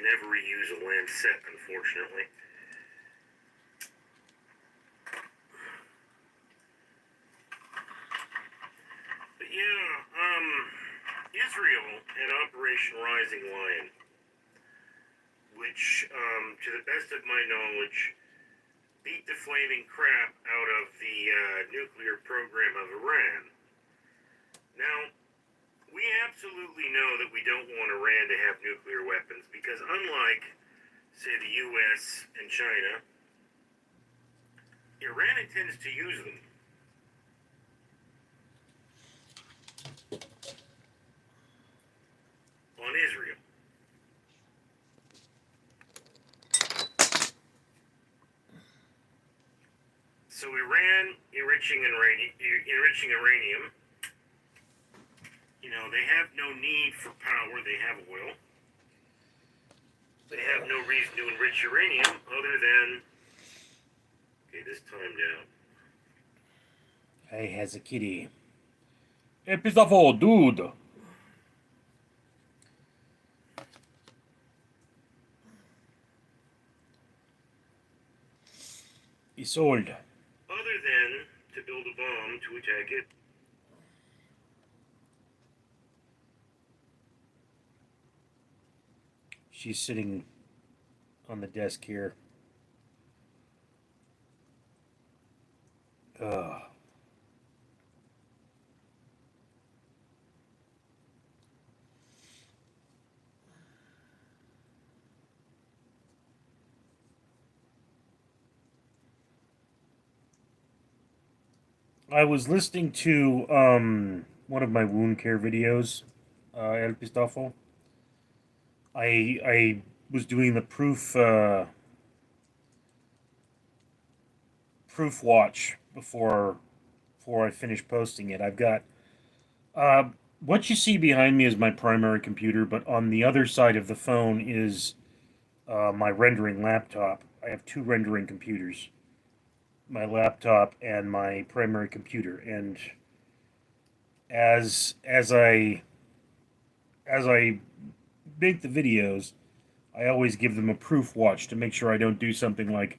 never reuse a Lancet, unfortunately. But yeah, Israel and Operation Rising Lion, which, to the best of my knowledge, beat the flaming crap out of the nuclear program of Iran. Now, we absolutely know that we don't want Iran to have nuclear weapons because unlike, say, the U.S. and China, Iran intends to use them. On Israel. So Iran enriching uranium, you know, they have no need for power, they have oil. They have no reason to enrich uranium other than, okay, this timed out. Hey, has a kitty. Hey, piece of old dude. It's old. Other than to build a bomb to attack it. She's sitting on the desk here. Ugh. I was listening to one of my wound care videos, El Pistafo. I was doing the proof watch before I finished posting it. I've got what you see behind me is my primary computer, but on the other side of the phone is my rendering laptop. I have two rendering computers, my laptop and my primary computer, and as I make the videos, I always give them a proof watch to make sure I don't do something like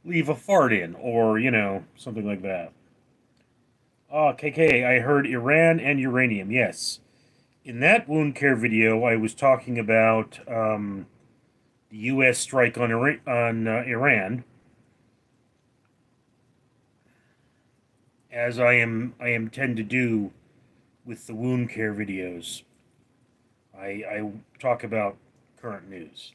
leave a fart in or, you know, something like that. Ah, KK, I heard Iran and uranium. Yes. In that wound care video, I was talking about the U.S. strike on Iran, as I tend to do with the wound care videos. I talk about current news.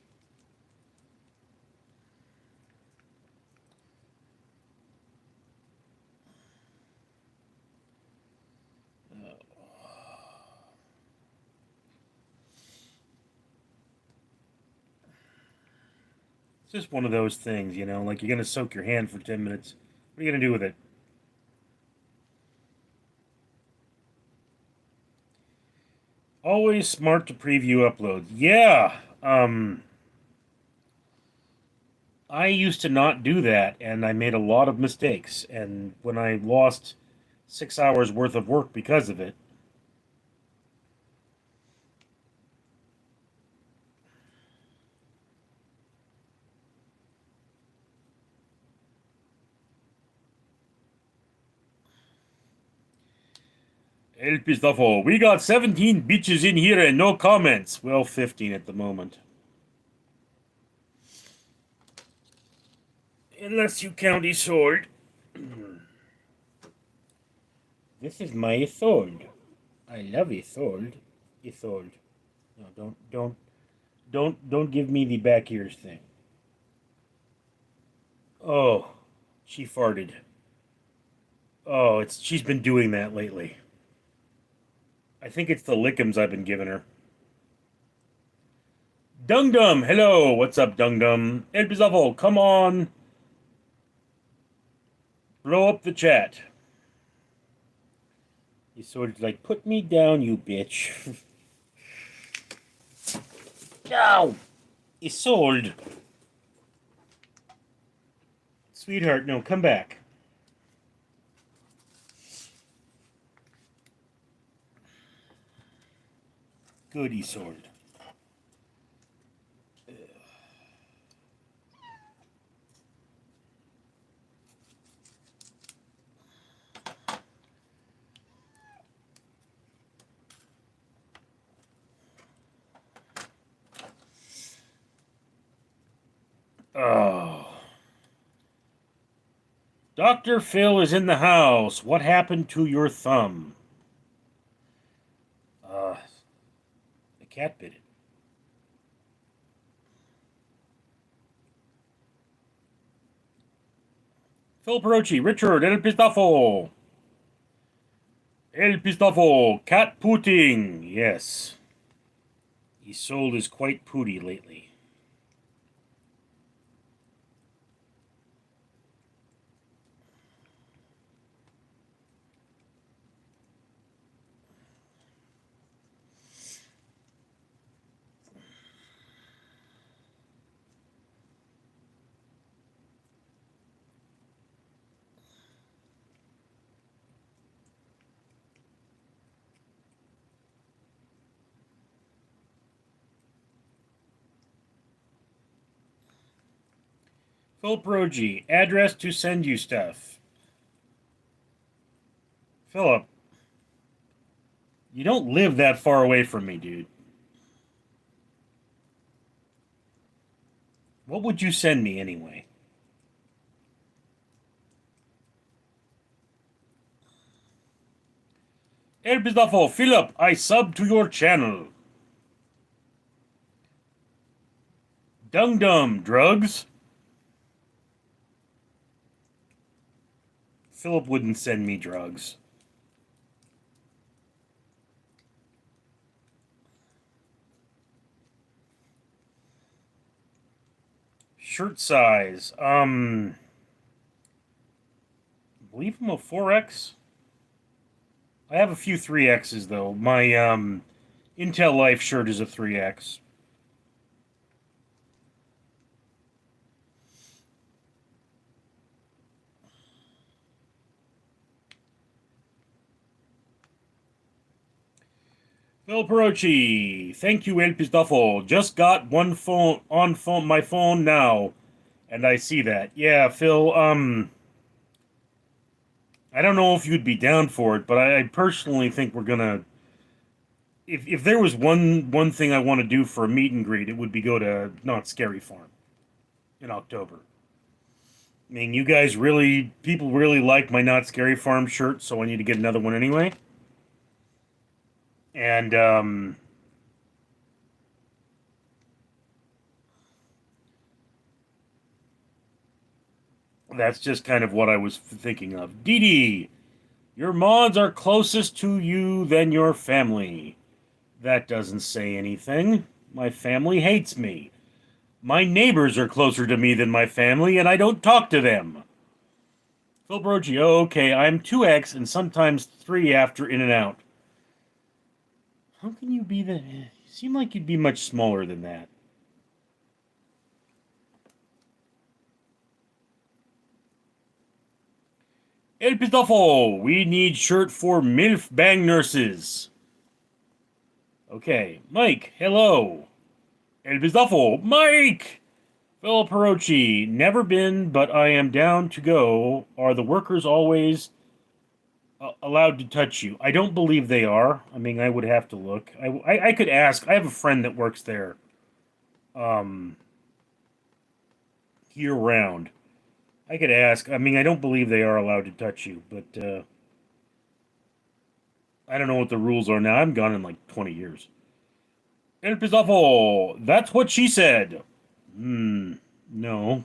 It's just one of those things, you know, like you're going to soak your hand for 10 minutes. What are you going to do with it? Always smart to preview uploads. Yeah. I used to not do that, and I made a lot of mistakes. And when I lost 6 hours worth of work because of it, El Pistafo, we got 17 bitches in here and no comments. Well, 15 at the moment. Unless you count Isolde. This is my Isolde. I love Isolde. Isolde. No, don't give me the back ears thing. Oh, she farted. Oh, she's been doing that lately. I think it's the lickums I've been giving her. Dung Dum, hello. What's up, Dung Dum? El Pizavo, come on. Blow up the chat. He's sort of like, put me down, you bitch. Ow! Isolde. Sweetheart, no, come back. Good, Isolde. Oh. Dr. Phil is in the house. What happened to your thumb? The cat bit it. Phil Perochi, Richard, El Pistafo. El Pistafo, cat pooting. Yes. Isolde is quite pooty lately. Phil Perochi, address to send you stuff. Philip, you don't live that far away from me, dude. What would you send me anyway? El Pistafo, Philip, I sub to your channel. Dung Dum, drugs? Philip wouldn't send me drugs. Shirt size. I believe I'm a 4X. I have a few 3Xs though. My Intel Life shirt is a 3X. Phil Perochi, thank you, El Pistafo. Just got one phone on my phone now, and I see that. Yeah, Phil. I don't know if you'd be down for it, but I personally think we're gonna. If there was one thing I want to do for a meet and greet, it would be go to Not Scary Farm in October. I mean, you guys people really like my Not Scary Farm shirt, so I need to get another one anyway. And that's just kind of what I was thinking of. Dee Dee, your mods are closest to you than your family. That doesn't say anything. My family hates me. My neighbors are closer to me than my family, and I don't talk to them. Phil Brogi, oh, okay, I'm 2X and sometimes 3 after In and Out. How can you be the... You seem like you'd be much smaller than that. El Pistofo, we need shirt for MILF Bang Nurses. Okay, Mike, hello. El Pistofo, Mike! Phil Perochi, never been, but I am down to go. Are the workers always allowed to touch you? I don't believe they are. I mean, I would have to look. I could ask. I have a friend that works there year round. I could ask. I mean, I don't believe they are allowed to touch you, but I don't know what the rules are now. I'm gone in like 20 years. El Pistofo, that's what she said. No.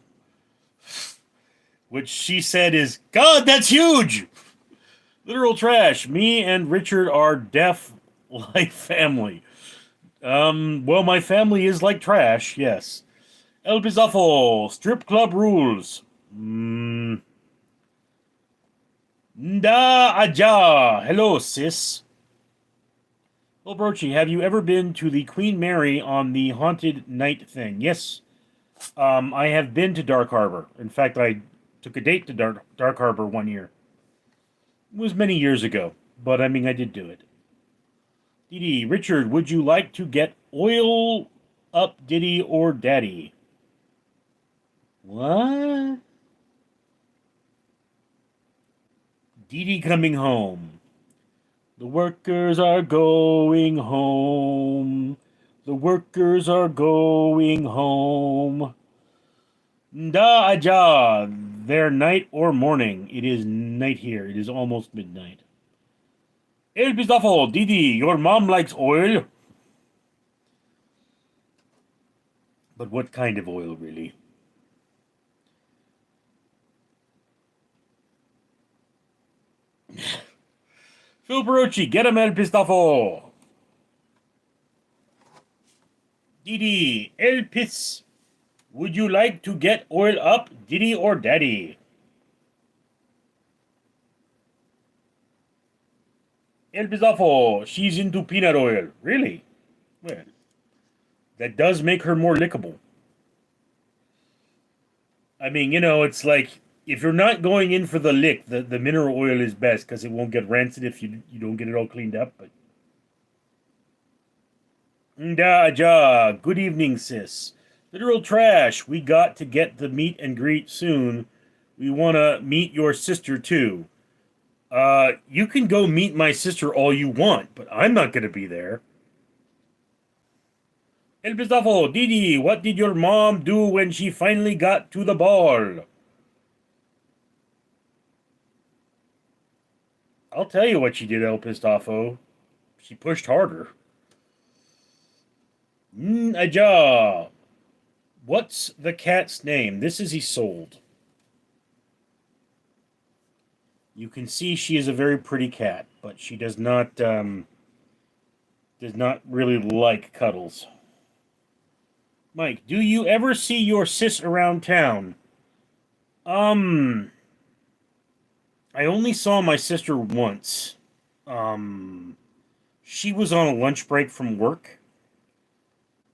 What she said is, God, that's huge! Literal trash. Me and Richard are deaf like family. Well, my family is like trash, yes. El Pizafo, strip club rules. Nda aja. Hello, sis. Well, Brochi, have you ever been to the Queen Mary on the Haunted Night thing? Yes. I have been to Dark Harbor. In fact, I took a date to Dark Harbor one year. It was many years ago, but I mean, I did do it. Diddy, Richard, would you like to get oil up Diddy or Daddy? What? Diddy coming home. The workers are going home. The workers are going home. Da aja, there night or morning. It is night here. It is almost midnight. El Pistafo, Didi, your mom likes oil. But what kind of oil, really? Phil Barocci, get him El Pistafo. Didi, El Pis. Would you like to get oil up, Didi or Daddy? El Pistafo, she's into peanut oil. Really? Well, that does make her more lickable. I mean, it's like if you're not going in for the lick, the mineral oil is best because it won't get rancid if you don't get it all cleaned up. But da ja, good evening, sis. Literal trash. We got to get the meet and greet soon. We wanna meet your sister too. You can go meet my sister all you want, but I'm not gonna be there. El Pistafo, Didi, what did your mom do when she finally got to the ball? I'll tell you what she did, El Pistafo. She pushed harder. Aja. What's the cat's name? This is Isolde. You can see she is a very pretty cat, but she does not really like cuddles. Mike, do you ever see your sis around town? I only saw my sister once. She was on a lunch break from work,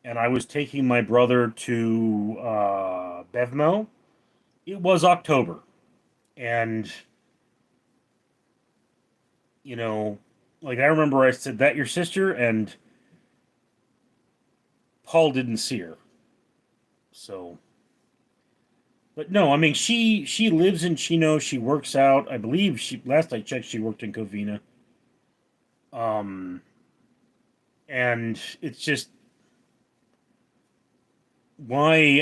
and I was taking my brother to Bevmo. It was October, and like I remember I said, "That your sister?" and Paul didn't see her. So, but no, I mean she lives in Chino. She works out. I believe last I checked she worked in Covina. Um, and it's just why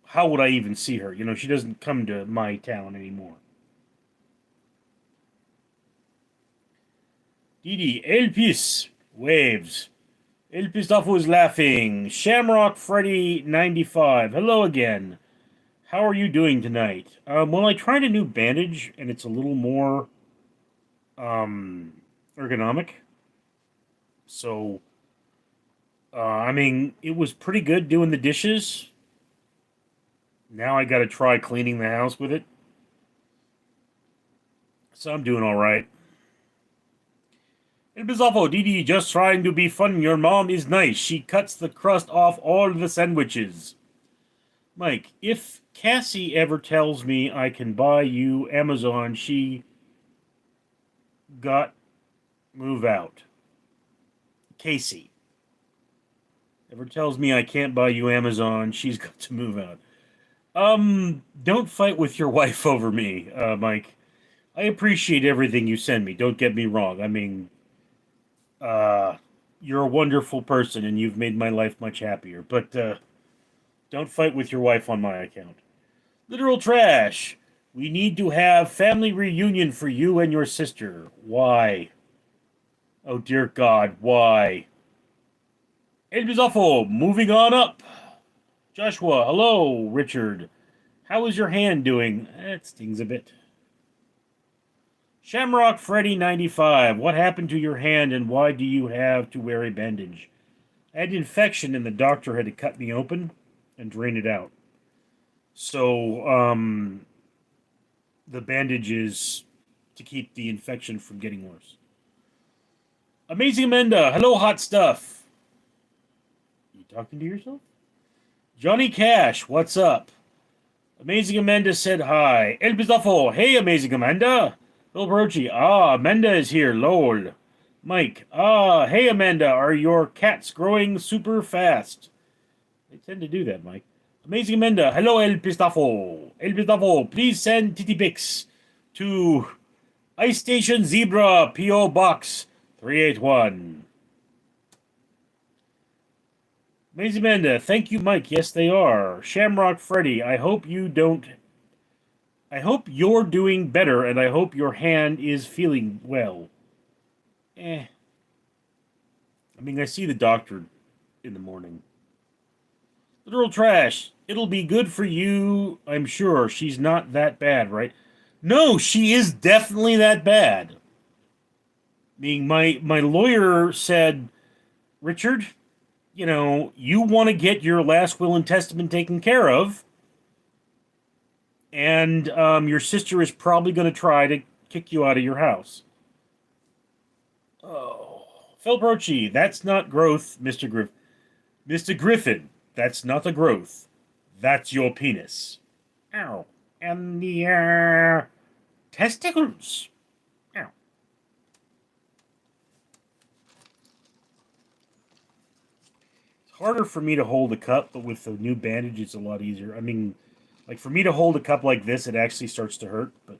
how would I even see her? She doesn't come to my town anymore. Didi, Elpis waves. El Pistafo is laughing. Shamrock Freddy 95. Hello again. How are you doing tonight? Well, I tried a new bandage, and it's a little more ergonomic. So, I mean, it was pretty good doing the dishes. Now I got to try cleaning the house with it. So I'm doing all right. El Bizzafo, Didi, just trying to be fun. Your mom is nice. She cuts the crust off all the sandwiches. Mike, if Cassie ever tells me I can buy you Amazon, she got move out. Casey ever tells me I can't buy you Amazon, she's got to move out. Don't fight with your wife over me, Mike. I appreciate everything you send me. Don't get me wrong. I mean, you're a wonderful person and you've made my life much happier. But don't fight with your wife on my account. Literal trash. We need to have family reunion for you and your sister. Why? Oh dear God, why? El Bizzafo, moving on up. Joshua, hello, Richard. How is your hand doing? It stings a bit. Shamrock Freddy 95, what happened to your hand and why do you have to wear a bandage? I had infection and the doctor had to cut me open and drain it out. So, the bandage is to keep the infection from getting worse. Amazing Amanda, hello, hot stuff. You talking to yourself? Johnny Cash, what's up? Amazing Amanda said hi. El Bizzafo, hey, Amazing Amanda. Bill Brochi, Amanda is here, lol. Mike, hey, Amanda, are your cats growing super fast? They tend to do that, Mike. Amazing Amanda, hello, El Pistafo. El Pistafo, please send titty pics to Ice Station Zebra, P.O. Box 381. Maisie Amanda, thank you, Mike. Yes, they are. Shamrock Freddy, I hope you don't. I hope you're doing better, and I hope your hand is feeling well. Eh. I mean, I see the doctor in the morning. Literal trash. It'll be good for you, I'm sure. She's not that bad, right? No, she is definitely that bad. Being my lawyer said, Richard, you want to get your last will and testament taken care of, and your sister is probably going to try to kick you out of your house. Oh, Phil Brochi, that's not growth, Mr. Griffin, that's not a growth. That's your penis. Ow. And the testicles. Ow. It's harder for me to hold a cup, but with the new bandage, it's a lot easier. I mean, like for me to hold a cup like this, it actually starts to hurt. But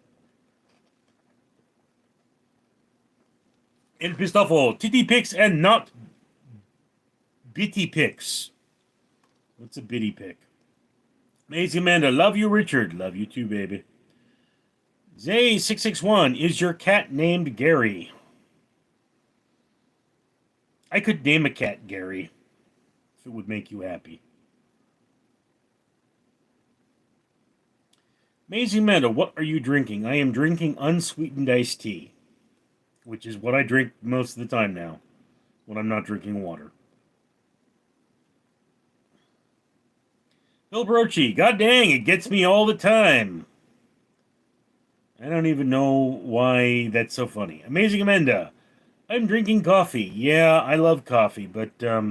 El Pistofo, titty pics and not bitty pics. What's a bitty pic? Maisie Amanda, love you, Richard. Love you too, baby. Zay661, is your cat named Gary? I could name a cat Gary if it would make you happy. Maisie Amanda, what are you drinking? I am drinking unsweetened iced tea, which is what I drink most of the time now when I'm not drinking water. Phil Brochi, god dang, it gets me all the time. I don't even know why that's so funny. Amazing Amanda, I'm drinking coffee. Yeah, I love coffee, but, I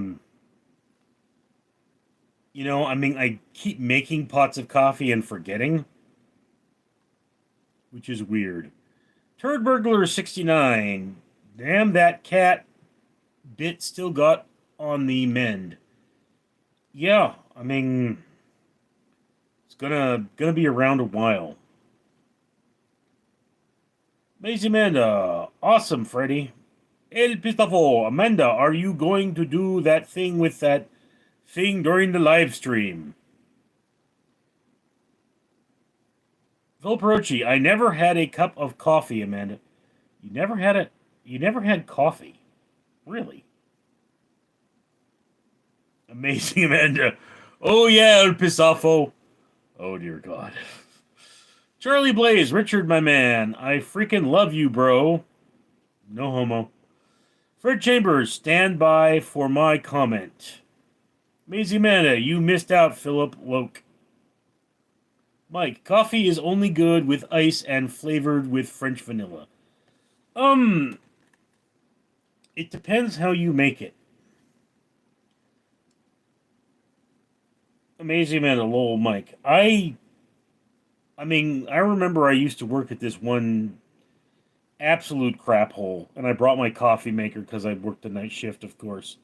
mean, I keep making pots of coffee and forgetting, which is weird. Turd Burglar 69. Damn, that cat bit still got on the mend. Yeah, I mean, it's gonna be around a while. Maisie Amanda, awesome, Freddy. El Pistafo, Amanda, are you going to do that thing with that thing during the live stream? Phil Perochi, I never had a cup of coffee, Amanda. You never had coffee. Really? Amazing Amanda. Oh yeah, El Pisafo. Oh dear God. Charlie Blaze, Richard, my man. I freaking love you, bro. No homo. Fred Chambers, stand by for my comment. Maisie Amanda, you missed out, Philip Loke. Mike, coffee is only good with ice and flavored with French vanilla. It depends how you make it. Amazing Amanda, lol, Mike. I mean, I remember I used to work at this one absolute crap hole, and I brought my coffee maker because I worked the night shift, of course.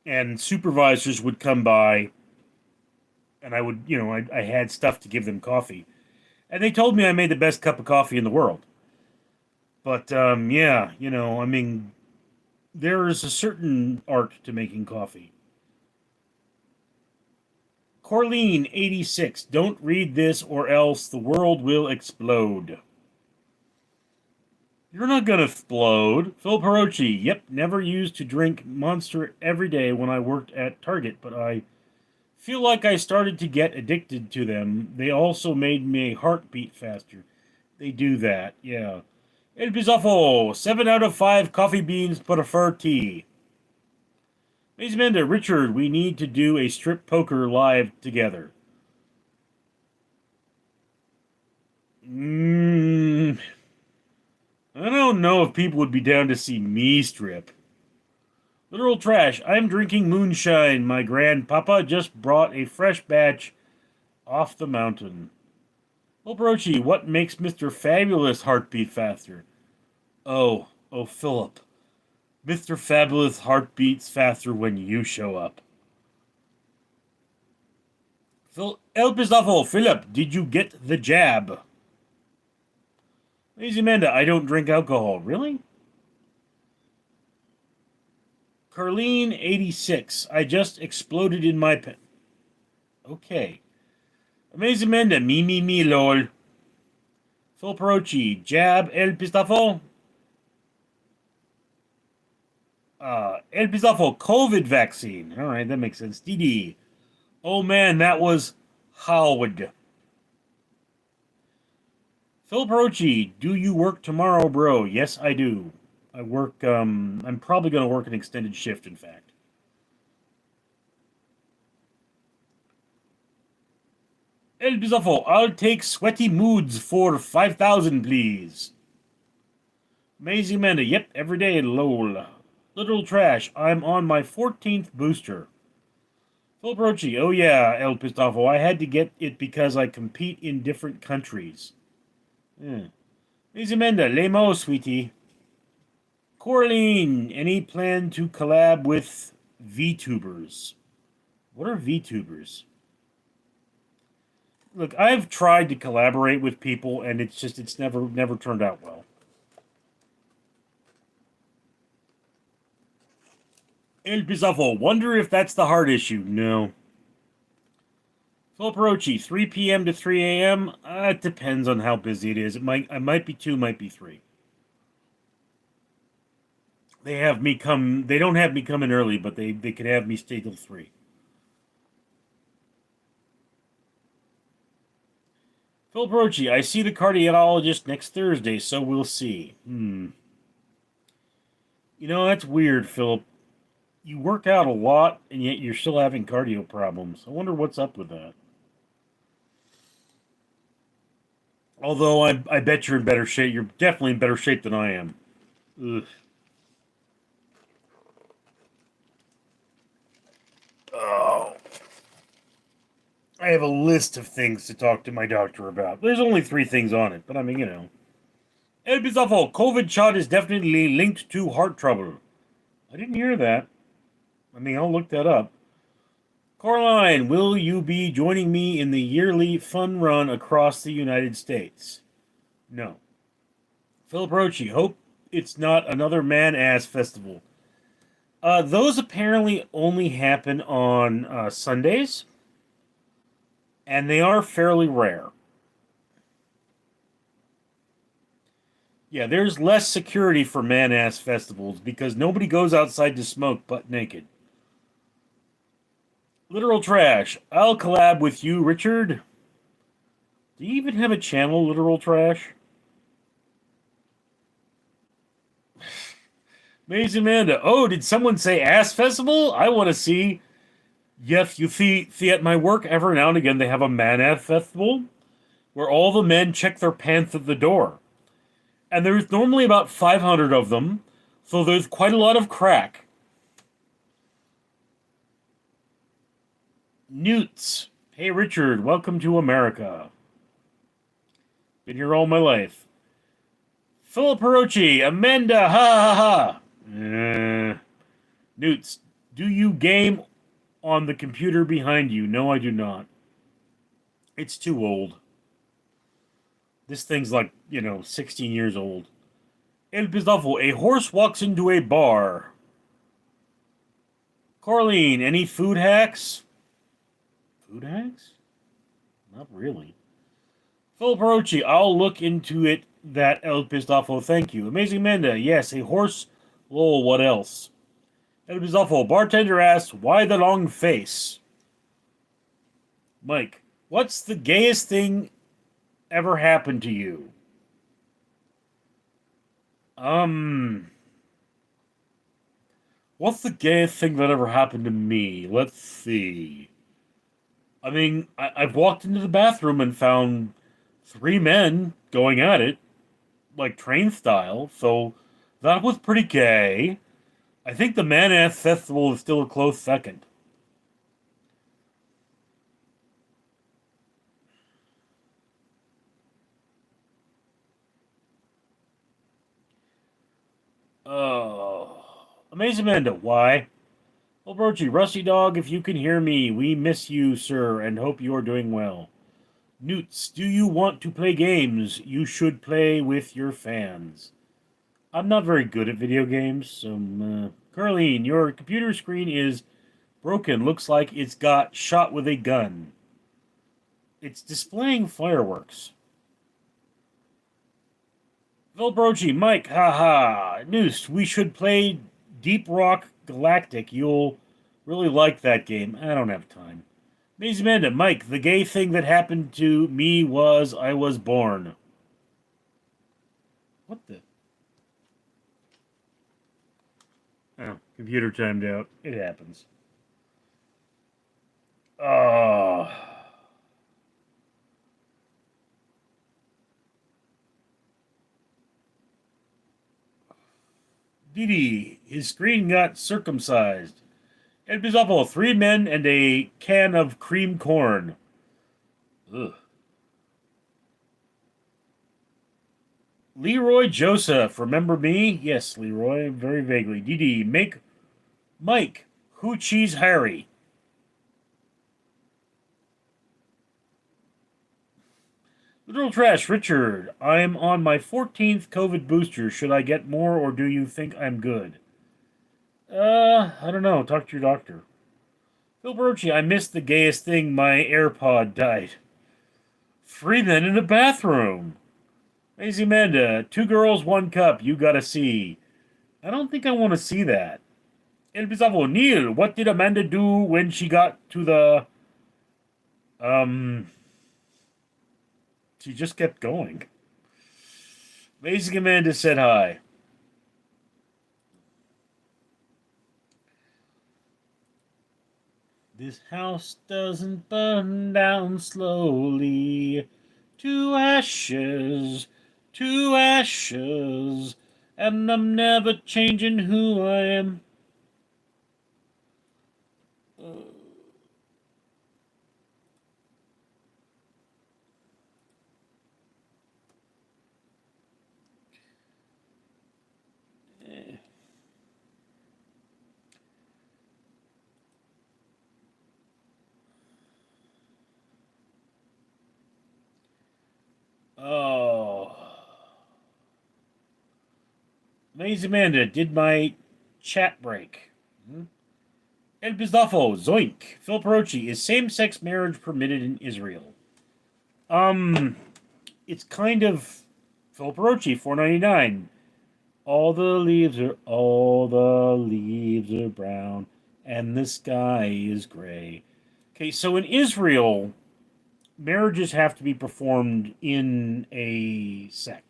And supervisors would come by, and I would, I had stuff to give them coffee. And they told me I made the best cup of coffee in the world. But, yeah, I mean, there is a certain art to making coffee. Corleen86, don't read this or else the world will explode. You're not gonna explode. Phil Perochi, yep, never used to drink Monster every day when I worked at Target, but I feel like I started to get addicted to them. They also made me heart beat faster. They do that, yeah. El Bizarro, 7 out of 5 coffee beans prefer tea. Maze Menda, Richard, we need to do a strip poker live together. I don't know if people would be down to see me strip. Literal trash. I'm drinking moonshine. My grandpapa just brought a fresh batch off the mountain. Well, Brochi, what makes Mr. Fabulous heartbeat faster? Oh, Philip. Mr. Fabulous heart beats faster when you show up. El Pistafo, Philip, did you get the jab? Lazy Amanda, I don't drink alcohol. Really? Carlene 86. I just exploded in my pen. Okay. Amazing Menda. Me, lol. Phil Perochi. Jab El Pistafo. El Pistafo. COVID vaccine. All right, that makes sense. DD. Oh man, that was Howard. Phil Perochi. Do you work tomorrow, bro? Yes, I do. I work, I'm probably going to work an extended shift, in fact. El Bizarro, I'll take sweaty moods for 5,000, please. Maisie Amanda, yep, every day, lol. Literal Trash, I'm on my 14th booster. Phil Brochi, oh yeah, El Pistafo, I had to get it because I compete in different countries. Maisie Amanda, lame-o, sweetie. Coraline, any plan to collab with VTubers? What are VTubers? Look, I've tried to collaborate with people, and it's never turned out well. El Pizafo, wonder if that's the heart issue. No. Phil Perochi, 3 p.m. to 3 a.m. It depends on how busy it is. I might be 2, might be 3. They don't have me come in early, but they could have me stay till 3. Phil Perochi, I see the cardiologist next Thursday, so we'll see. You know, that's weird, Philip. You work out a lot, and yet you're still having cardio problems. I wonder what's up with that. Although I bet you're in better shape. You're definitely in better shape than I am. Ugh. Oh. I have a list of things to talk to my doctor about. There's only 3 things on it, but I mean, you know. El Bizarro, COVID shot is definitely linked to heart trouble. I didn't hear that. I mean, I'll look that up. Coraline, will you be joining me in the yearly fun run across the United States? No. Philip Rochi, hope it's not another man-ass festival. Those apparently only happen on Sundays, and they are fairly rare. Yeah, there's less security for man-ass festivals because nobody goes outside to smoke butt naked. Literal Trash, I'll collab with you, Richard. Do you even have a channel, Literal Trash? Amazing Amanda, oh, did someone say ass festival? I want to see. Yes, you see at my work every now and again they have a man-ass festival where all the men check their pants at the door. And there's normally about 500 of them, so there's quite a lot of crack. Newts. Hey, Richard, welcome to America. Been here all my life. Philip Perochi, Amanda, ha ha ha. Newts, do you game on the computer behind you? No, I do not. It's too old. This thing's like, 16 years old. El Pistafo, a horse walks into a bar. Corleen, any food hacks? Food hacks? Not really. Phil Perochi, I'll look into it. That El Pistafo, thank you. Amazing Amanda, yes, a horse. Lol, what else? El Pistafo, bartender asks, why the long face? Mike, what's the gayest thing ever happened to you? What's the gayest thing that ever happened to me? Let's see. I mean, I've walked into the bathroom and found 3 men going at it, like train style, so that was pretty gay. I think the Man-Ass Festival is still a close second. Amazing Amanda, why? Well, Brochi, Rusty Dog, if you can hear me, we miss you, sir, and hope you're doing well. Newts, do you want to play games? You should play with your fans. I'm not very good at video games, so Carleen, your computer screen is broken. Looks like it's got shot with a gun. It's displaying fireworks. Vilbrochi, Mike, haha. Noose, we should play Deep Rock Galactic. You'll really like that game. I don't have time. Maze Amanda, Mike, the gay thing that happened to me was I was born. What the? Oh, computer timed out. It happens. Oh. Didi, his screen got circumcised. It was awful. 3 men and a can of cream corn. Ugh. Leroy Joseph, remember me? Yes, Leroy, very vaguely. Didi, make Mike, who cheese Harry? Literal Trash, Richard, I'm on my 14th COVID booster. Should I get more or do you think I'm good? I don't know. Talk to your doctor. Phil Barucci, I missed the gayest thing. My AirPod died. 3 men in a bathroom. Lazy Amanda, 2 girls, 1 cup. You gotta see. I don't think I want to see that. El Bizarro, Neil, what did Amanda do when she got to the... She just kept going. Amazing Amanda said hi. This house doesn't burn down slowly. To ashes, and I'm never changing who I am. Oh. Lazy Amanda, did my chat break? El Bizdafo, Zoink. Phil Perochi, is same-sex marriage permitted in Israel? It's kind of Phil Perochi, 4.99. All the leaves are brown, and the sky is gray. Okay, so in Israel, marriages have to be performed in a sect.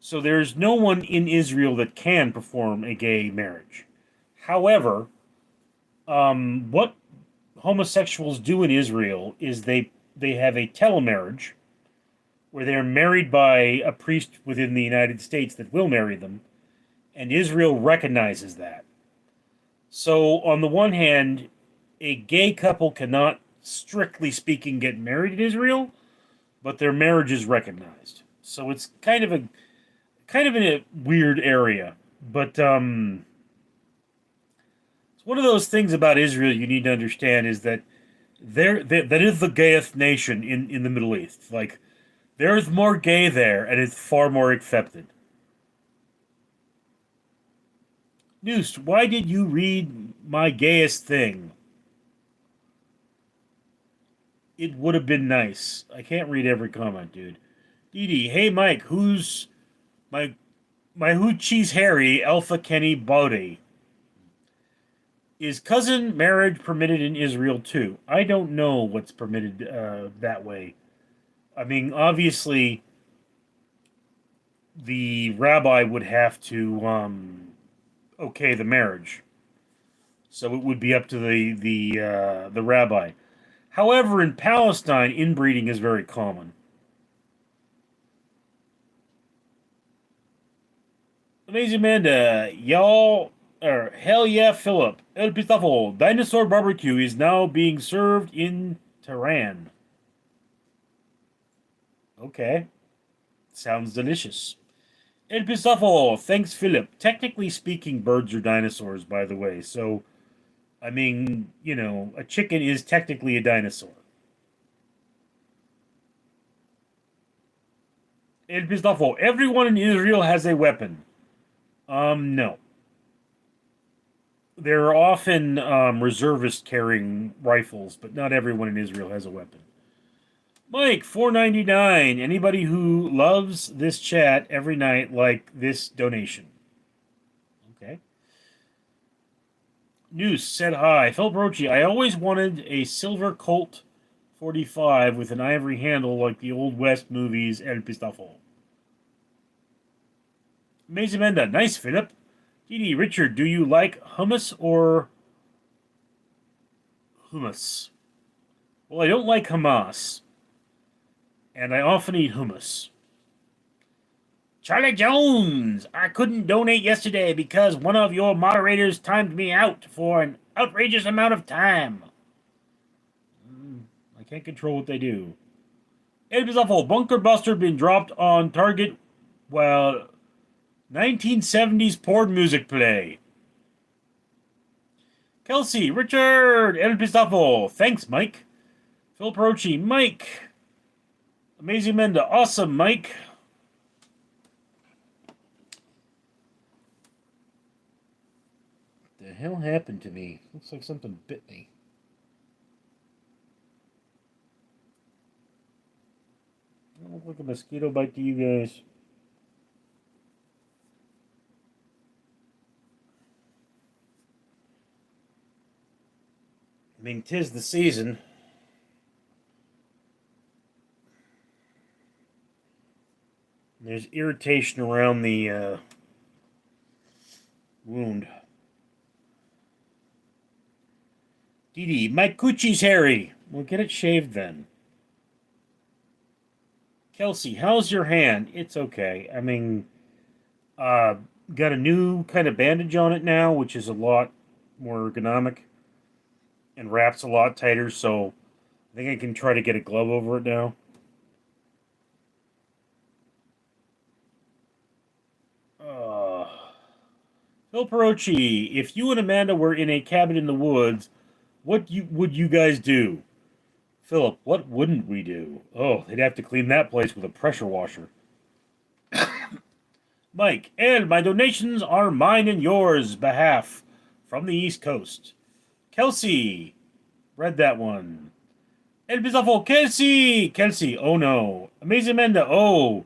So there's no one in Israel that can perform a gay marriage. However, what homosexuals do in Israel is they have a telemarriage where they're married by a priest within the United States that will marry them, and Israel recognizes that. So, on the one hand, a gay couple cannot, strictly speaking, get married in Israel, but their marriage is recognized. So it's kind of in a weird area, but it's one of those things about Israel you need to understand is that that is the gayest nation in the Middle East. Like, there's more gay there, and it's far more accepted. Noose, why did you read my gayest thing? It would have been nice. I can't read every comment, dude. Dee Dee, hey Mike, who's my who cheese Harry Alpha Kenny Baude? Is cousin marriage permitted in Israel too? I don't know what's permitted that way. I mean, obviously, the rabbi would have to okay the marriage, so it would be up to the rabbi. However, in Palestine, inbreeding is very common. Amazing Amanda, y'all, or hell yeah, Philip. El Pistafo, dinosaur barbecue is now being served in Tehran. Okay, sounds delicious. El Pistafo, thanks, Philip. Technically speaking, birds are dinosaurs, by the way. So, I mean, a chicken is technically a dinosaur. El Pistafo, everyone in Israel has a weapon. No. They're often reservists carrying rifles, but not everyone in Israel has a weapon. Mike, 4.99. Anybody who loves this chat every night, like this donation. Okay. Noose said hi. Phil Brochi, I always wanted a silver Colt 45 with an ivory handle like the Old West movies El Pistafo. Mezimenda, nice, Philip. Didi, Richard, do you like hummus or hummus? Well, I don't like Hamas, and I often eat hummus. Charlie Jones, I couldn't donate yesterday because one of your moderators timed me out for an outrageous amount of time. I can't control what they do. It was awful. Bunker Buster been dropped on target while 1970s porn music play. Kelsey, Richard, El Pistafo. Thanks, Mike. Phil Perochi, Mike. Amazing Menda, awesome, Mike. What the hell happened to me? Looks like something bit me. Doesn't look like a mosquito bite to you guys. I mean, 'tis the season. There's irritation around the wound. Dee my coochie's hairy. Well, get it shaved then. Kelsey, how's your hand? It's okay. I mean, got a new kind of bandage on it now, which is a lot more ergonomic and wraps a lot tighter, so I think I can try to get a glove over it now. Phil Perochi, if you and Amanda were in a cabin in the woods, what would you guys do? Philip, what wouldn't we do? Oh, they'd have to clean that place with a pressure washer. Mike, and my donations are mine and yours behalf from the East Coast. Kelsey, read that one. El Bizafo, Kelsey! Kelsey, oh no. Amazing Amanda, oh.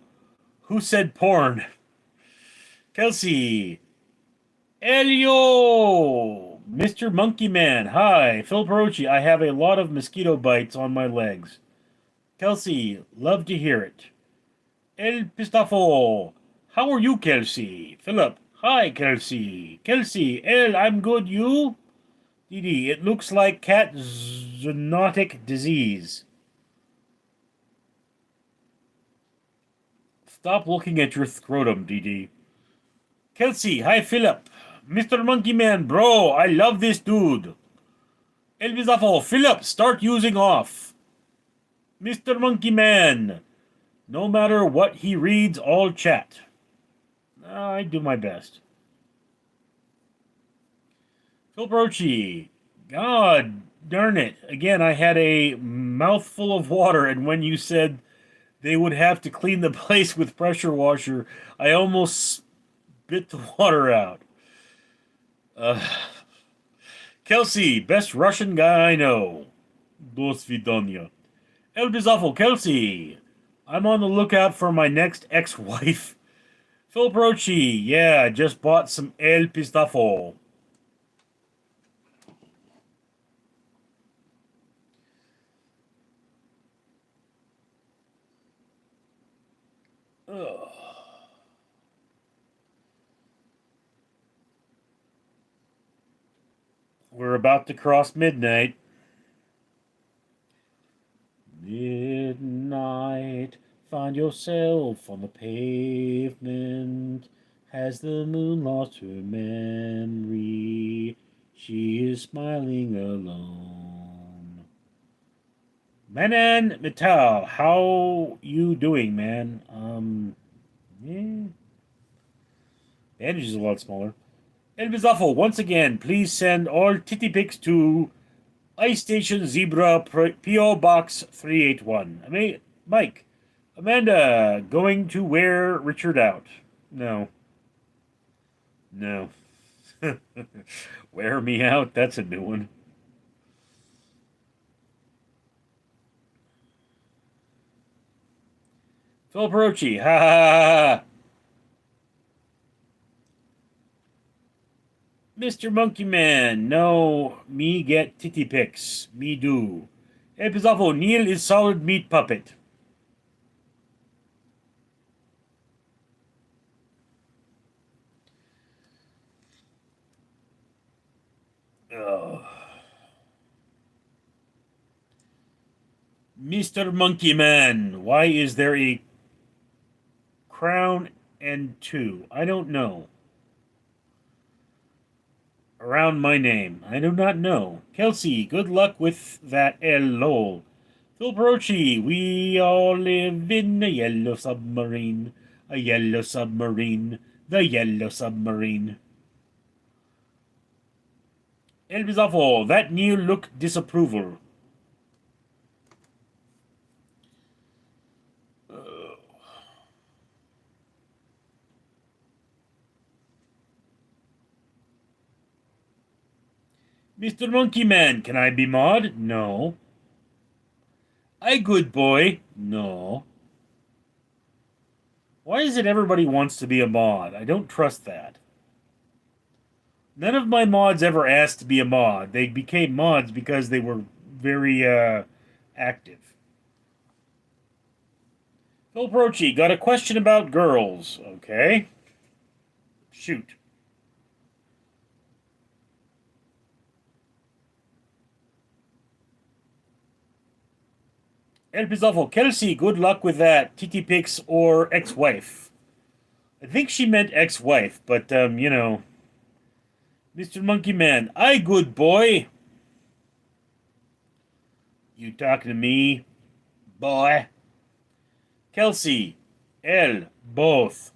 Who said porn? Kelsey. Elio! Mr. Monkey Man, hi. Phil Perochi, I have a lot of mosquito bites on my legs. Kelsey, love to hear it. El Pistafo, how are you, Kelsey? Philip, hi, Kelsey. Kelsey, El, I'm good, you? Didi, it looks like cat zoonotic disease. Stop looking at your scrotum, Didi. Kelsey, hi, Philip. Mr. Monkey Man, bro, I love this dude. El Bizafo, Philip, start using off. Mr. Monkey Man, no matter what he reads, I'll chat. I do my best. Phil Brochi, God darn it. Again, I had a mouthful of water, and when you said they would have to clean the place with pressure washer, I almost spit the water out. Kelsey, best Russian guy I know. Do svidanya. El Bizafo, Kelsey. I'm on the lookout for my next ex-wife. Phil Brochi, yeah, just bought some El Pistafo. Ugh. We're about to cross midnight. Midnight, find yourself on the pavement. Has the moon lost her memory? She is smiling alone. Manan Metal, how you doing, man? Yeah. Bandage is a lot smaller. El Bizafo, once again, please send all titty pics to Ice Station Zebra P.O. Box 381. Mike, Amanda, going to wear Richard out. No. No. Wear me out. That's a new one. Phil Perochi. Ha ha ha ha. Mr. Monkey Man. No, me get titty pics. Me do. Episode Neal is solid meat puppet. Ugh. Mr. Monkey Man, why is there a crown and two? I don't know. Around my name. I do not know. Kelsey, good luck with that lol. Phil Perochi, we all live in a yellow submarine. A yellow submarine. The yellow submarine. Elbizafo, that new look disapproval. Mr. Monkey Man, can I be mod? No. I good boy? No. Why is it everybody wants to be a mod? I don't trust that. None of my mods ever asked to be a mod. They became mods because they were very, active. Phil Perochi, got a question about girls. Okay. Shoot. El Pizzafo, Kelsey, good luck with that. Titi Pix or ex-wife. I think she meant ex-wife, but, you know. Mr. Monkey Man, I good boy. You talking to me, boy? Kelsey, El, both.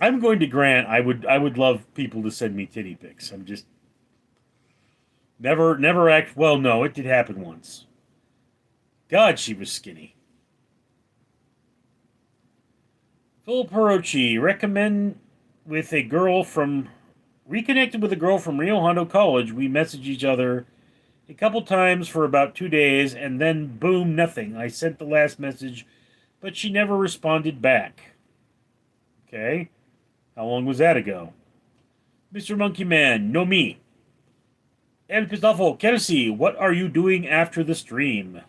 I'm going to grant I would love people to send me titty pics. I'm just never act well. No, it did happen once. God, she was skinny. Phil Perochi reconnected with a girl from Rio Hondo College. We messaged each other a couple times for about 2 days, and then boom, nothing. I sent the last message, but she never responded back. Okay. How long was that ago? Mr. Monkey Man, no me. El Pistafo, Kelsey, what are you doing after the stream?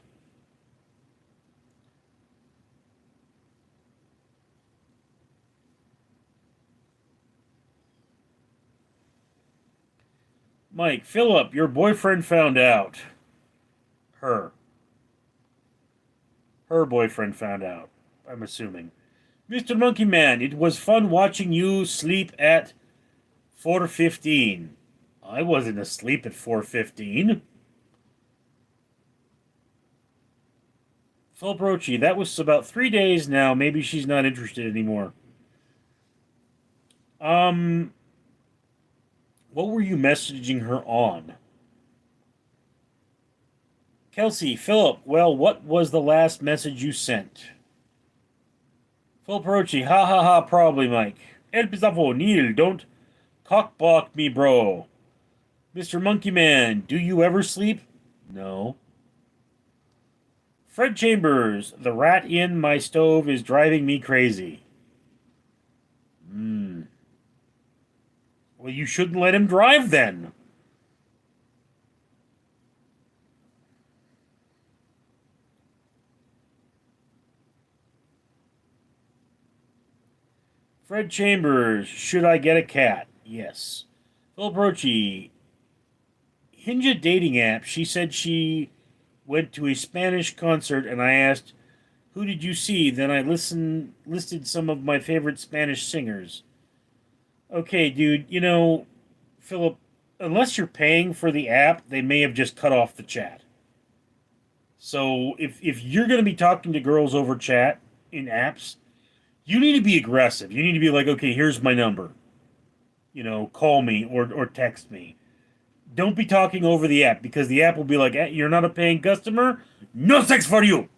Mike, Philip, your boyfriend found out. Her boyfriend found out, I'm assuming. Mr. Monkey Man, it was fun watching you sleep at 4:15. I wasn't asleep at 4:15. Phil Brochi, that was about 3 days now. Maybe she's not interested anymore. What were you messaging her on? Kelsey, Philip, well, what was the last message you sent? Phil Perochi, ha ha ha, probably, Mike. El Pizafo, Neil, don't cockblock me, bro. Mr. Monkey Man, do you ever sleep? No. Fred Chambers, the rat in my stove is driving me crazy. Well, you shouldn't let him drive then. Fred Chambers, should I get a cat? Yes. Phil Brochi, Hinge dating app. She said she went to a Spanish concert, and I asked, who did you see? Then I listed some of my favorite Spanish singers. Okay, dude, you know, Philip, unless you're paying for the app, they may have just cut off the chat. So if you're going to be talking to girls over chat in apps, you need to be aggressive. You need to be like, okay, here's my number. You know, call me or text me. Don't be talking over the app, because the app will be like, you're not a paying customer? No sex for you!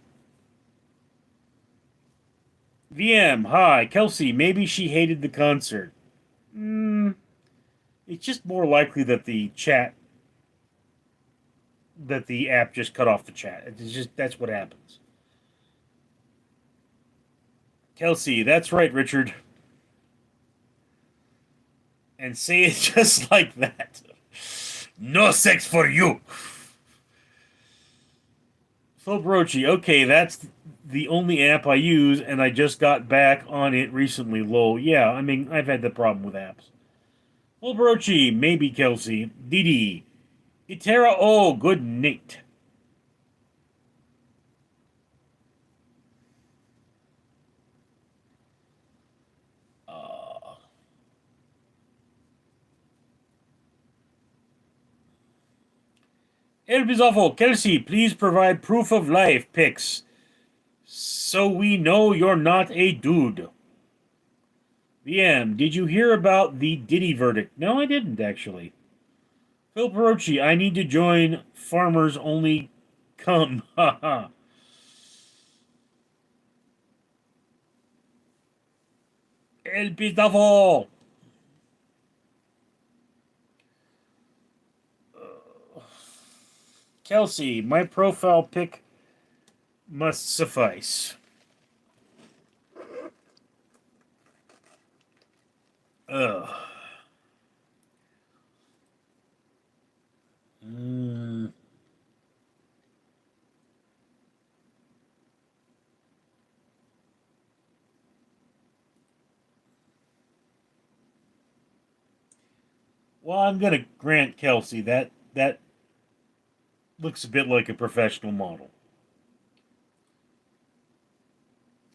VM, hi. Kelsey, maybe she hated the concert. Hmm, it's just more likely that the app just cut off the chat. It's just, that's what happens. Kelsey, that's right, Richard. And say it just like that. No sex for you. Phil Brochi, okay, that's the only app I use, and I just got back on it recently. Lol. Yeah, I mean, I've had the problem with apps. Phil Brochi, maybe Kelsey. Didi. Itera, oh, good night. Uh, Help is awful. Kelsey, please provide proof of life pics so we know you're not a dude. VM, did you hear about the Diddy verdict? No, I didn't, actually. Phil Perochi, I need to join Farmers Only Come. Haha. El Pistafo! Kelsey, my profile pic must suffice. Ugh. Mm. Well, I'm gonna grant Kelsey that looks a bit like a professional model.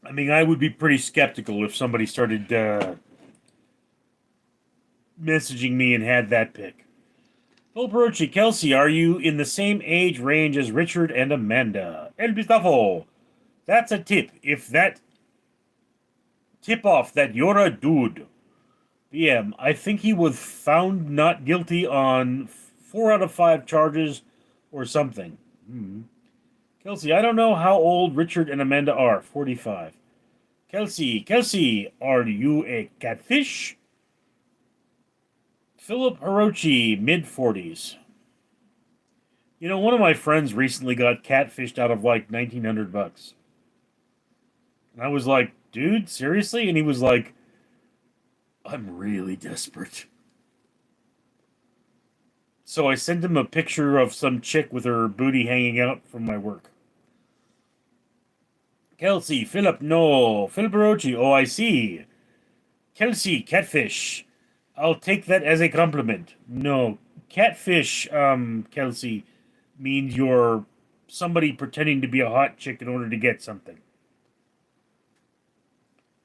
I mean, I would be pretty skeptical if somebody started messaging me and had that pic. Phil Perucci, Kelsey, are you in the same age range as Richard and Amanda? El Pistafo. That's a tip. If that tip off that you're a dude. BM, I think he was found not guilty on 4 out of 5 charges or something. Kelsey, I don't know how old Richard and Amanda are. 45. Kelsey, are you a catfish? Philip Hirochi, mid 40s. You know, one of my friends recently got catfished out of like $1,900. And I was like, dude, seriously? And he was like, I'm really desperate. So I sent him a picture of some chick with her booty hanging out from my work. Kelsey, Philip, no. Philip Barochi, oh, I see. Kelsey, catfish. I'll take that as a compliment. No, catfish, Kelsey, means you're somebody pretending to be a hot chick in order to get something.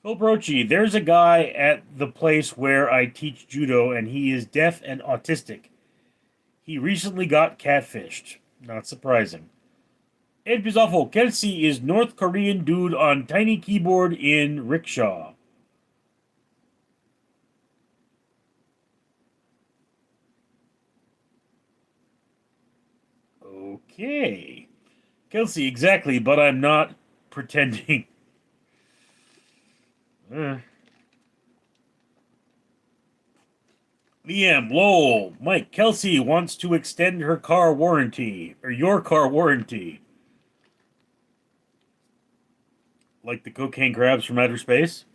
Phil Brochi, there's a guy at the place where I teach judo, and he is deaf and autistic. He recently got catfished. Not surprising. Ed Pizzafo, Kelsey is North Korean dude on tiny keyboard in rickshaw. Okay. Kelsey, exactly, but I'm not pretending. VM, lol. Mike, Kelsey wants to extend her car warranty, or your car warranty. Like the cocaine crabs from outer space?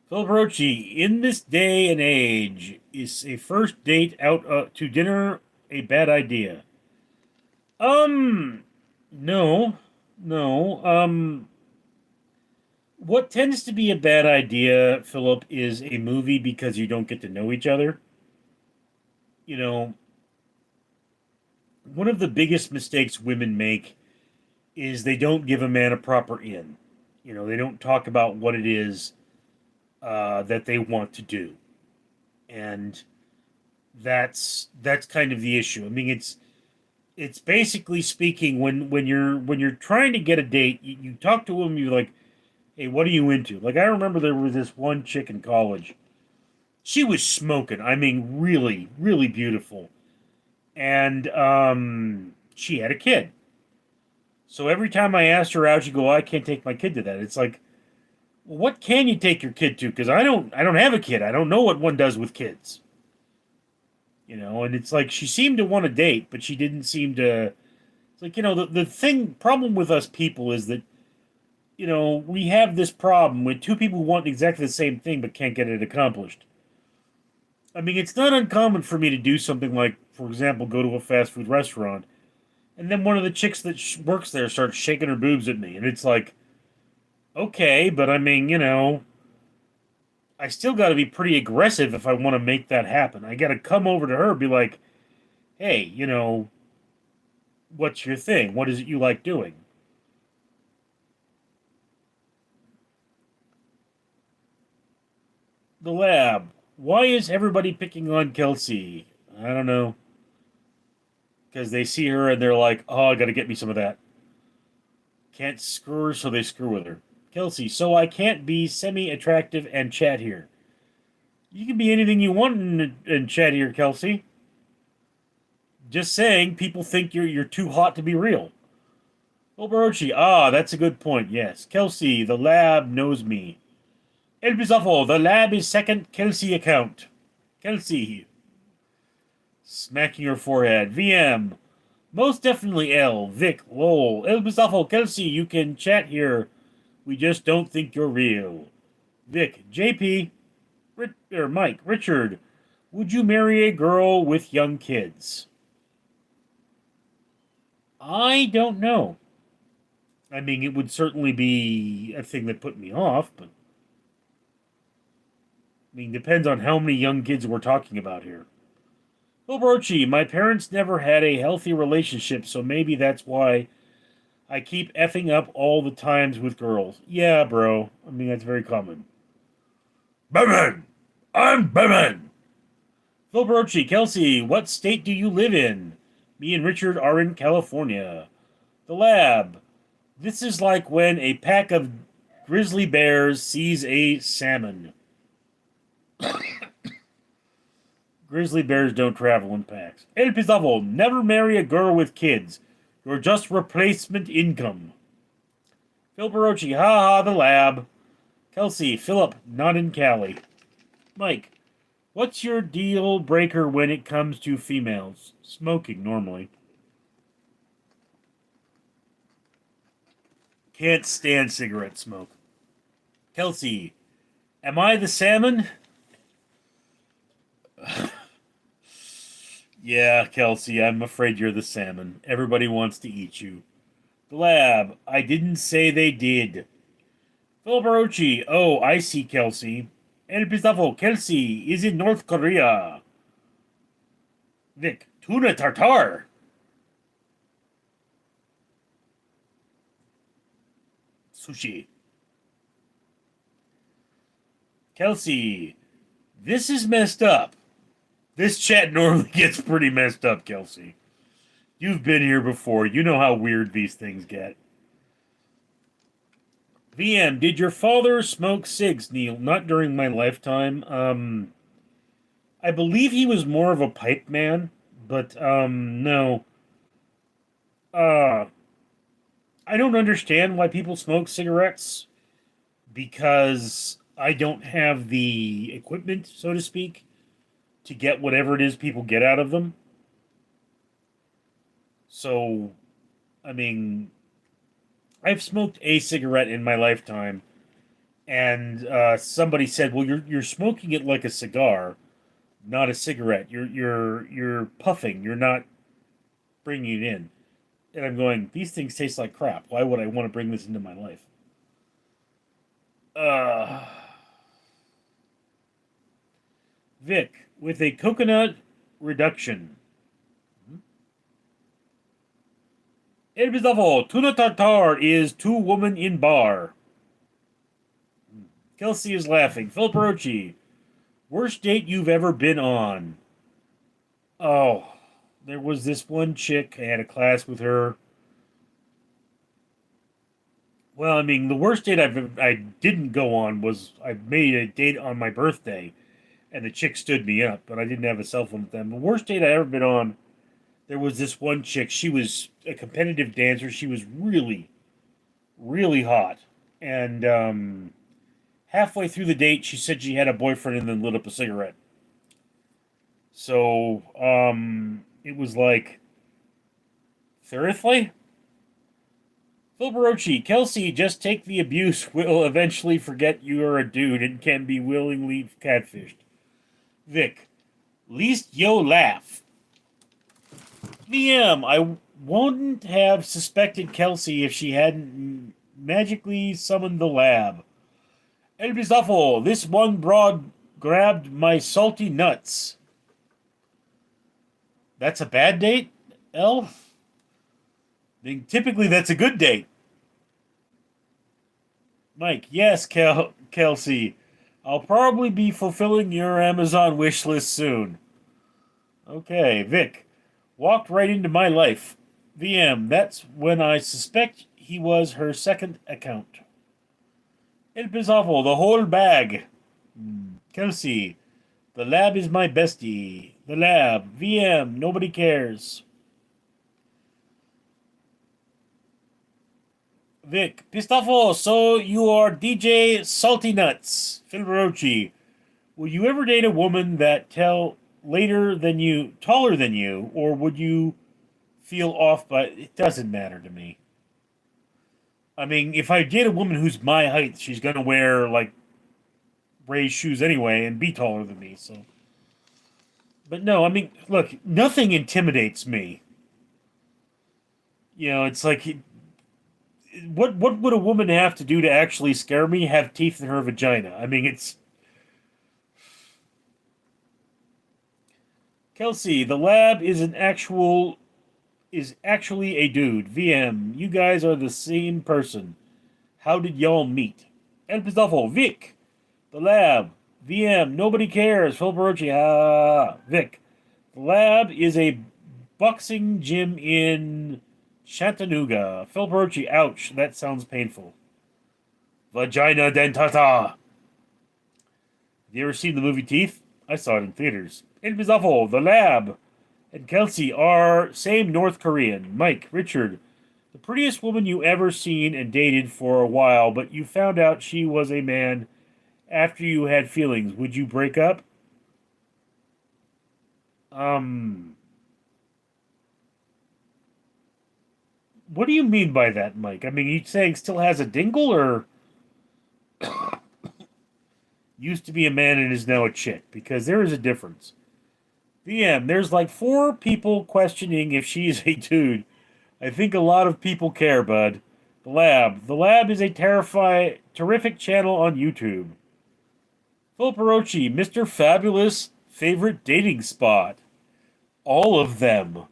Phil Rochi, in this day and age, is a first date out to dinner a bad idea? No, no. What tends to be a bad idea, Philip, is a movie because you don't get to know each other. You know, one of the biggest mistakes women make is they don't give a man a proper in. You know, they don't talk about what it is that they want to do, and that's kind of the issue. I mean, it's basically speaking when you're trying to get a date, you talk to them, you're like, hey, what are you into? Like, I remember there was this one chick in college. She was smoking. I mean, really, really beautiful. And she had a kid. So every time I asked her out, she'd go, I can't take my kid to that. It's like, Well, what can you take your kid to? Because I don't have a kid. I don't know what one does with kids. And it's like she seemed to want to date, but she didn't seem to. It's like, the problem with us people is that, we have this problem with two people who want exactly the same thing but can't get it accomplished. I mean, it's not uncommon for me to do something like, for example, go to a fast food restaurant, and then one of the chicks that works there starts shaking her boobs at me, and it's like, okay, but I mean, I still got to be pretty aggressive if I want to make that happen. I got to come over to her and be like, hey, what's your thing? What is it you like doing? The lab. Why is everybody picking on Kelsey? I don't know. Because they see her and they're like, oh, I got to get me some of that. Can't screw her, so they screw with her. Kelsey, so I can't be semi attractive and chat here. You can be anything you want in chat here, Kelsey. Just saying, people think you're too hot to be real. Oborochi, that's a good point, yes. Kelsey, the lab knows me. El Bizarro, the lab is second Kelsey account. Kelsey. Smacking her forehead. VM. Most definitely L. Vic, lol. El Bizarro, Kelsey, you can chat here. We just don't think you're real. Vic, JP, Mike, Richard, would you marry a girl with young kids? I don't know. I mean, it would certainly be a thing that put me off, but I mean, depends on how many young kids we're talking about here. Obrochi, my parents never had a healthy relationship, so maybe that's why I keep effing up all the times with girls. Yeah, bro. I mean, that's very common. Batman! I'm Batman! Obrochi, Kelsey, what state do you live in? Me and Richard are in California. The lab. This is like when a pack of grizzly bears sees a salmon. Grizzly bears don't travel in packs. El Pizarro, never marry a girl with kids. You're just replacement income. Phil Barocci, ha, the lab. Kelsey, Philip, not in Cali. Mike, what's your deal breaker when it comes to females? Smoking, normally. Can't stand cigarette smoke. Kelsey, am I the salmon? Yeah, Kelsey, I'm afraid you're the salmon. Everybody wants to eat you. The lab, I didn't say they did. Phil Barocci, oh, I see Kelsey. El Pizarro, Kelsey is in North Korea. Vic, tuna tartar. Sushi. Kelsey, this is messed up. This chat normally gets pretty messed up, Kelsey. You've been here before. You know how weird these things get. VM, did your father smoke cigs, Neil? Not during my lifetime. I believe he was more of a pipe man, but, no. Uh, I don't understand why people smoke cigarettes because I don't have the equipment, so to speak, to get whatever it is people get out of them. So, I mean, I've smoked a cigarette in my lifetime, and somebody said, "Well, you're smoking it like a cigar, not a cigarette. You're puffing. You're not bringing it in." And I'm going, "These things taste like crap. Why would I want to bring this into my life?" Uh, Vic, with a coconut reduction. El Bizarro, tuna tartar is two woman in bar. Kelsey is laughing. Phil Perochi, worst date you've ever been on? Oh, there was this one chick. I had a class with her. Well, I mean, the worst date I didn't go on was I made a date on my birthday, and the chick stood me up, but I didn't have a cell phone with them. The worst date I ever been on, there was this one chick. She was a competitive dancer. She was really, really hot, and Halfway through the date, she said she had a boyfriend and then lit up a cigarette. So, it was like, seriously? Phil Barocci, Kelsey, just take the abuse. Will eventually forget you're a dude and can be willingly catfished. Vic, least yo laugh. VM, I wouldn't have suspected Kelsey if she hadn't magically summoned the lab. El Bizafo, this one broad grabbed my salty nuts. That's a bad date, El? I mean, typically that's a good date. Mike, yes, Kelsey. I'll probably be fulfilling your Amazon wish list soon. Okay, Vic. Walked right into my life. VM, that's when I suspect he was her second account. El Bizarro, the whole bag. Kelsey, the lab is my bestie. The lab. VM, nobody cares. Vic, Pistafo, so you are DJ Salty Nuts. Phil Barocci, will you ever date a woman that taller than you, or would you feel off by it? Doesn't matter to me. I mean, if I date a woman who's my height, she's gonna wear like raised shoes anyway and be taller than me, so. But no, I mean, look, nothing intimidates me. You know, it's like what would a woman have to do to actually scare me? Have teeth in her vagina. I mean, it's Kelsey, the lab is actually a dude. VM, you guys are the same person. How did y'all meet? El Pistafo, Vic, the lab. VM, nobody cares. Phil Barocci, Vic. The lab is a boxing gym in Chattanooga. Phil Barocci, ouch, that sounds painful. Vagina dentata. Have you ever seen the movie Teeth? I saw it in theaters. El Pistafo, the lab, and Kelsey are same North Korean. Mike, Richard, the prettiest woman you ever seen and dated for a while, but you found out she was a man after you had feelings. Would you break up? What do you mean by that, Mike? I mean, you saying still has a dingle, or used to be a man and is now a chick? Because there is a difference. VM, there's like 4 people questioning if she's a dude. I think a lot of people care, bud. The Lab. The Lab is a terrific channel on YouTube. Phil Barocci, Mr. Fabulous favorite dating spot. All of them. I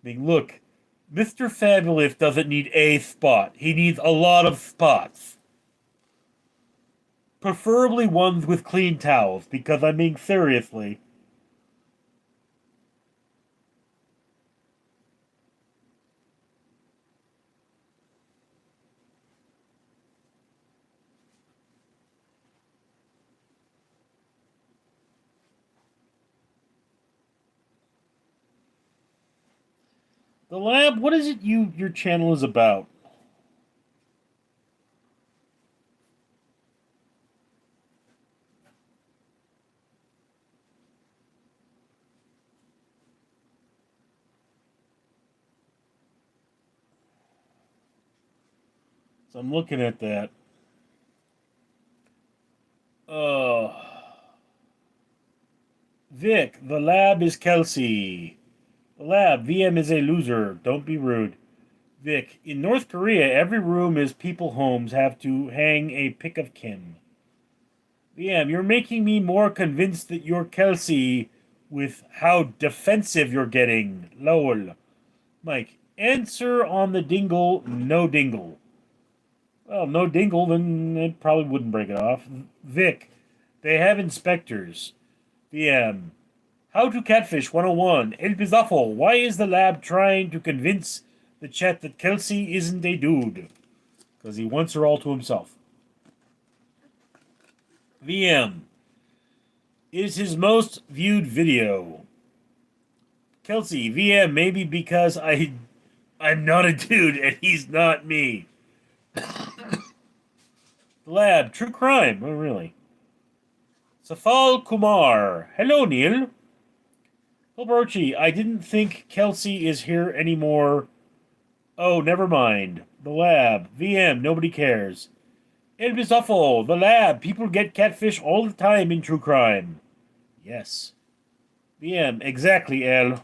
mean, look, Mr. Fabulous doesn't need a spot. He needs a lot of spots. Preferably ones with clean towels, because I mean, seriously. The Lab, what is it your channel is about? So I'm looking at that. Uh, Vic, the Lab is Kelsey. The Lab, VM is a loser. Don't be rude. Vic, in North Korea, every room is people homes have to hang a pic of Kim. VM, you're making me more convinced that you're Kelsey with how defensive you're getting. Lol. Mike, answer on the dingle, no dingle. Well, no dingle, then it probably wouldn't break it off. Vic, they have inspectors. VM, how to catfish 101. El Pizafo, why is the lab trying to convince the chat that Kelsey isn't a dude? Because he wants her all to himself. VM is his most viewed video. Kelsey, VM, maybe because I'm not a dude and he's not me. The Lab, true crime. Oh, really? Safal Kumar. Hello, Neil. Hilbrochi, I didn't think Kelsey is here anymore. Oh, never mind. The Lab. VM, nobody cares. El Bizuffle, The Lab. People get catfish all the time in true crime. Yes. VM, exactly, El.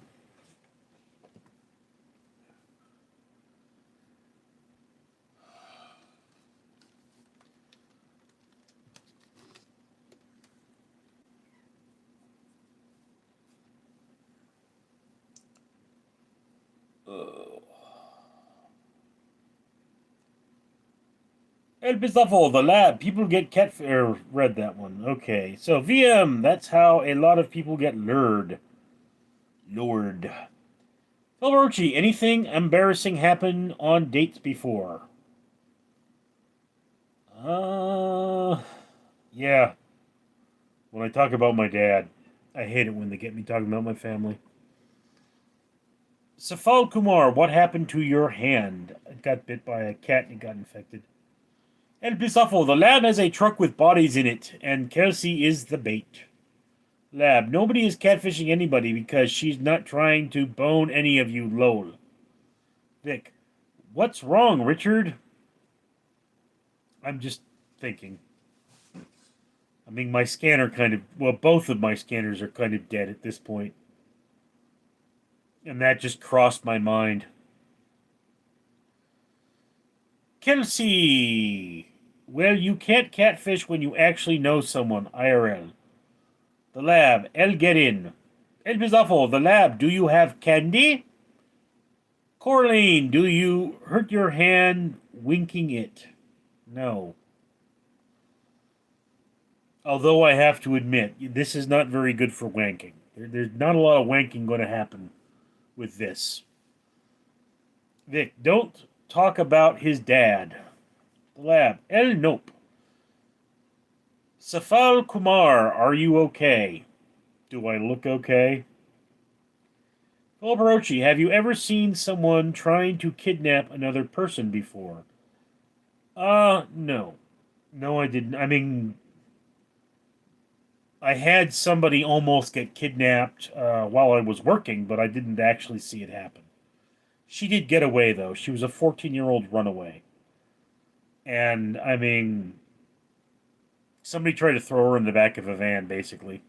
El Bizuffle, The Lab. People get catfish. Read that one. Okay. So, VM, that's how a lot of people get lured. Lord. Hilbrochi, anything embarrassing happen on dates before? Uh, yeah. When I talk about my dad, I hate it when they get me talking about my family. Safal Kumar, what happened to your hand? It got bit by a cat and it got infected. El Bizuffle, the lab has a truck with bodies in it, and Kelsey is the bait. Lab, nobody is catfishing anybody because she's not trying to bone any of you, lol. Vic, what's wrong, Richard? I'm just thinking. I mean, my scanner kind of, well, both of my scanners are kind of dead at this point. And that just crossed my mind. Kelsey! Well, you can't catfish when you actually know someone, IRL. The Lab, El get in. El Bizuffle, the Lab, do you have candy? Corleen, do you hurt your hand winking it? No. Although I have to admit, this is not very good for wanking. There's not a lot of wanking going to happen with this. Vic, don't talk about his dad. The Lab, El Nope. Safal Kumar, are you okay? Do I look okay? Fulbarochi, have you ever seen someone trying to kidnap another person before? No. No, I didn't. I mean, I had somebody almost get kidnapped while I was working, but I didn't actually see it happen. She did get away, though. She was a 14-year-old runaway. And, I mean, somebody tried to throw her in the back of a van, basically.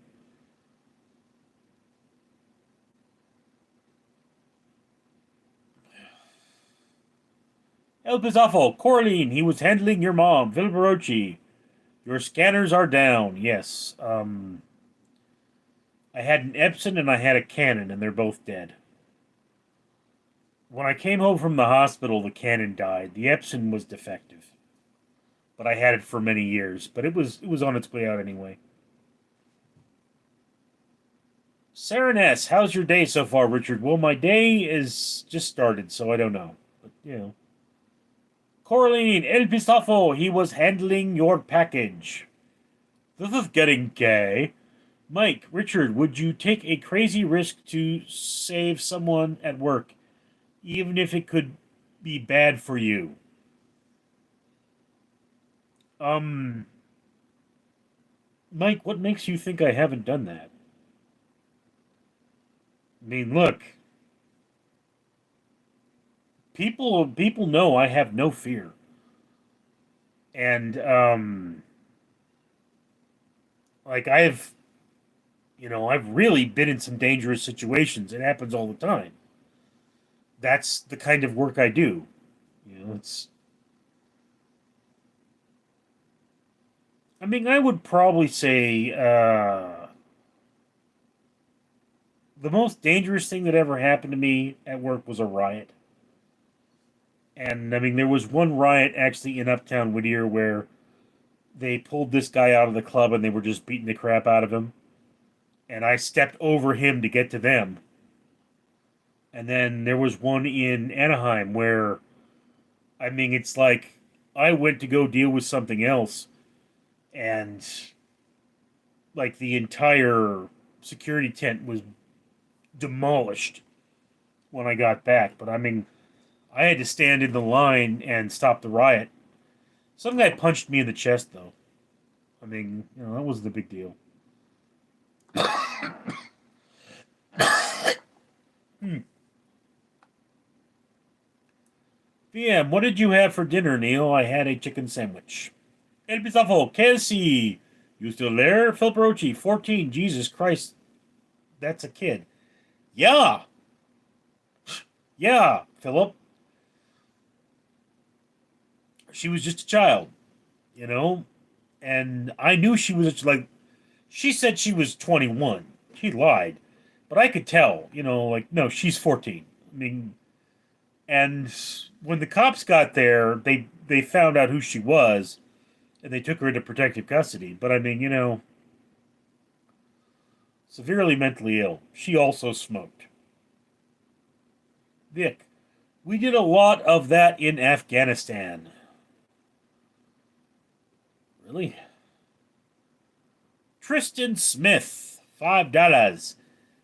El Bizuffle, Corleen, he was handling your mom, Vilbarochi. Your scanners are down. Yes. I had an Epson and I had a Canon, and they're both dead. When I came home from the hospital, the Canon died. The Epson was defective, but I had it for many years. But it was on its way out anyway. Sarah Ness, how's your day so far, Richard? Well, my day is just started, so I don't know. But you know, Coraline, El Pistafo, he was handling your package. This is getting gay. Mike, Richard, would you take a crazy risk to save someone at work, even if it could be bad for you? Um, Mike, what makes you think I haven't done that? I mean, look, people know I have no fear, and like I've really been in some dangerous situations. It happens all the time. That's the kind of work I do. It's. I mean, I would probably say the most dangerous thing that ever happened to me at work was a riot. And I mean, there was one riot actually in Uptown Whittier where they pulled this guy out of the club and they were just beating the crap out of him. And I stepped over him to get to them. And then there was one in Anaheim where, I mean, it's like I went to go deal with something else, and like the entire security tent was demolished when I got back. But I mean, I had to stand in the line and stop the riot. Some guy punched me in the chest, though. I mean, that was the big deal. PM, what did you have for dinner, Neil? I had a chicken sandwich. El Pizafo, Kelsey. You still there? Phil Brochi, 14. Jesus Christ. That's a kid. Yeah. Yeah, Philip. She was just a child, And I knew she was, she said she was 21. She lied. But I could tell, no, she's 14. I mean, and when the cops got there, they found out who she was, and they took her into protective custody. But I mean, severely mentally ill. She also smoked. Vic, we did a lot of that in Afghanistan. Really? Tristan Smith, $5.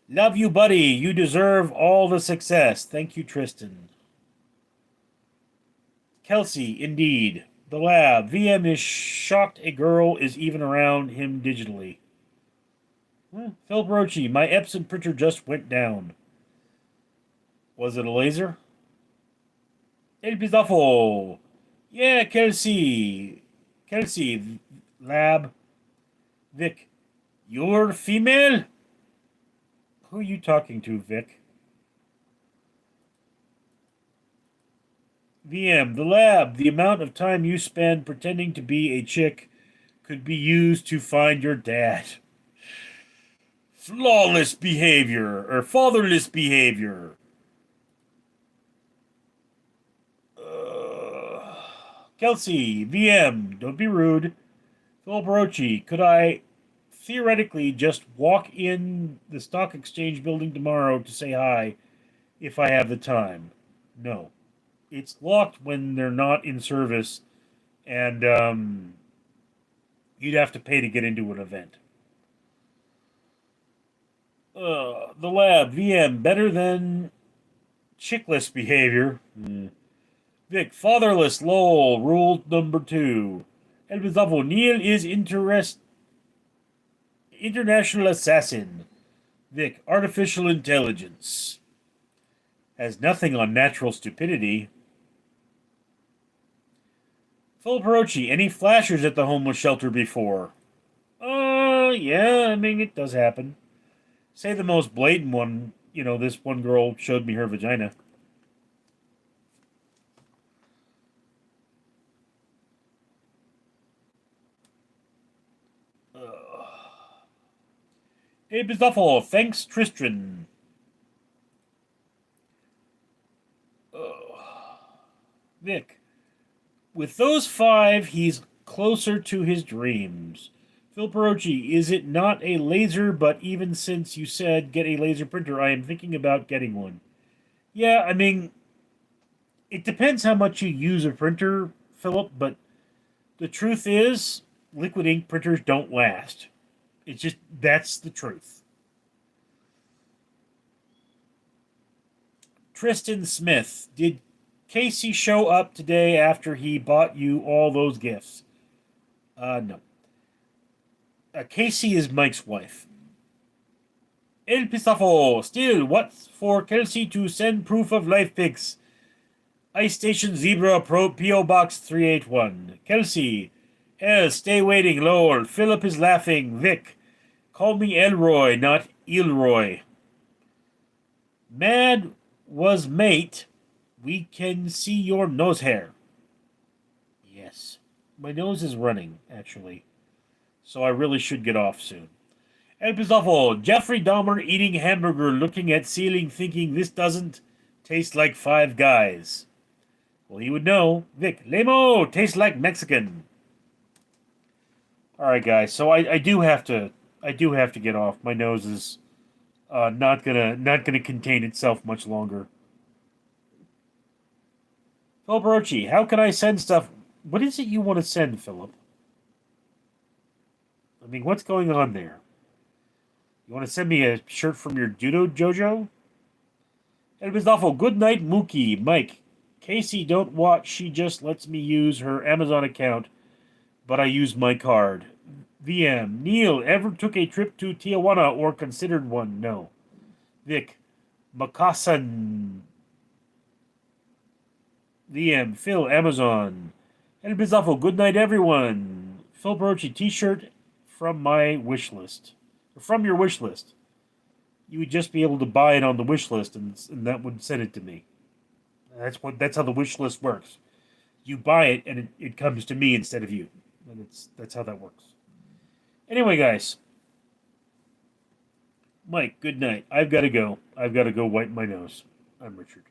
Love you, buddy. You deserve all the success. Thank you, Tristan. Kelsey, indeed. The lab. VM is shocked a girl is even around him digitally. Phil Brochi, my Epson printer just went down. Was it a laser? El Pizafo. Yeah, Kelsey. Kelsey, lab. Vic, you're female? Who are you talking to, Vic? VM, the lab. The amount of time you spend pretending to be a chick could be used to find your dad. Flawless behavior, or fatherless behavior. Kelsey, VM, don't be rude. Phil Brochi, could I theoretically just walk in the stock exchange building tomorrow to say hi if I have the time? No. It's locked when they're not in service, and you'd have to pay to get into an event. The lab, VM, better than chickless behavior. Vic, fatherless, lol, rule number 2. El Bizavo, Neal is international assassin. Vic, artificial intelligence. Has nothing on natural stupidity. Phil Perochi, any flashers at the homeless shelter before? Yeah, I mean, it does happen. Say the most blatant one, this one girl showed me her vagina. Hey, Bizuffle, thanks, Tristan. Vic, with those 5, he's closer to his dreams. Phil Perochi, is it not a laser, but even since you said get a laser printer, I am thinking about getting one. Yeah, I mean, it depends how much you use a printer, Philip, but the truth is, liquid ink printers don't last. It's just, that's the truth. Tristan Smith, did Casey show up today after he bought you all those gifts? No. Casey is Mike's wife. El Pistafo, still, what's for Kelsey to send proof of life pics? Ice Station Zebra Pro P.O. Box 381. Kelsey, stay waiting, lol. Philip is laughing. Vic, call me Elroy, not Elroy. Mad was mate. We can see your nose hair. Yes. My nose is running, actually. So I really should get off soon. El Pizzafo, Jeffrey Dahmer eating hamburger, looking at ceiling, thinking this doesn't taste like Five Guys. Well, he would know. Vic, Lemo, tastes like Mexican. All right, guys. So I do have to get off. My nose is not gonna contain itself much longer. Phil Brochi, how can I send stuff? What is it you want to send, Philip? I mean, what's going on there? You want to send me a shirt from your Judo Jojo? El Bizdafo, good night, Mookie. Mike, Casey, don't watch. She just lets me use her Amazon account, but I use my card. VM. Neil, ever took a trip to Tijuana or considered one? No. Vic. Makasan. VM. Phil, Amazon. And Bizzafo, good night, everyone. Phil Brochi, t-shirt from my wish list. From your wish list. You would just be able to buy it on the wish list, and that would send it to me. That's how the wish list works. You buy it, and it comes to me instead of you. And that's how that works. Anyway, guys. Mike, good night. I've got to go. I've got to go wipe my nose. I'm Richard.